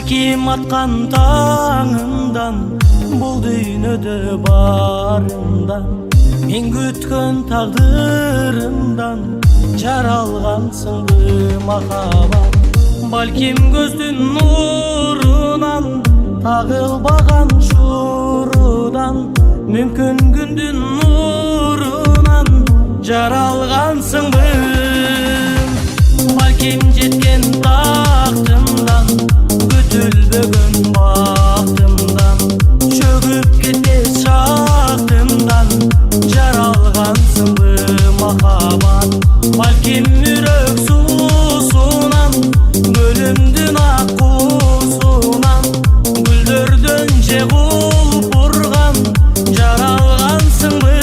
Balkim atқан таңымдан, бұл дүйнөдө барымдан, мен күткөн тагдырымдан жаралгансыңбы махаббат. Балким көздүн нурунан, тагылбаган шурудан, мүмкүн күндүн нурунан жаралгансыңбы. Балким жеткен тактымдан, күтүлбөгөн бактымдан, чөгүп кетпес шактымдан жаралгансыңбы махаббат. Балким үрөк суусунан, өлүмдүн акуусунан, гүлдөрдөн жегулуп урган жаралгансыңбы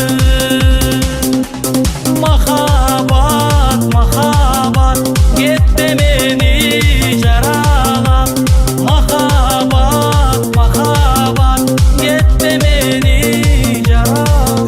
махаббат. Махаббат кетпе мени жаралап, махаббат, махаббат кетпе мени жаралап.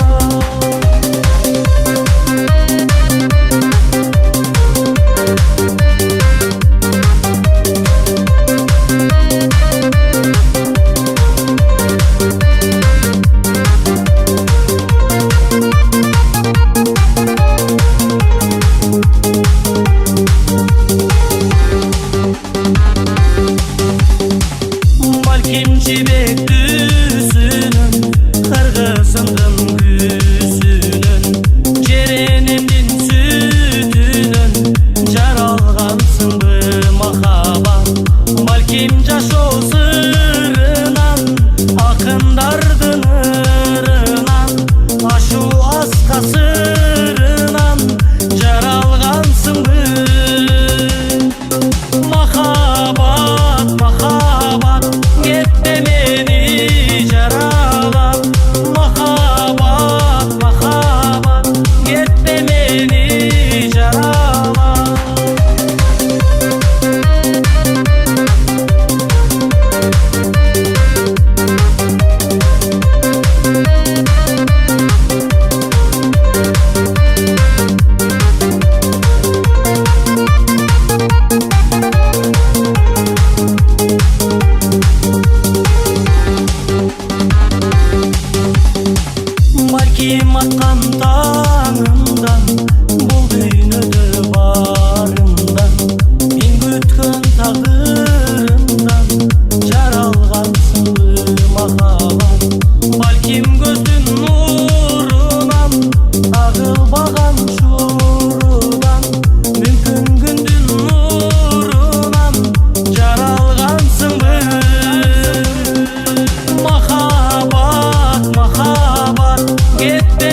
Балким жибек түсүнөн, кыргызымдын күсүнөн, жеренемдин сүтүнөн жаралгансыңбы махаббат. Балким жашоо сырынан, акындардын ырынан, ашуу аска сырынан жаралгансыңбы махаббат. Махаббат кетпе мени жаралап, махаббат, махаббат кетпе мени жаралап. Балким аткан таңымдан, бұл дүйнөдө барымдан, мен күткөн тагдырымдан жаралгансыңбы махаббат. Балким көздүн нурунан, тагылбаган шурудан, мүмкүн күндүн нурунан жаралгансыңбы махаббат. Махаббат кетпе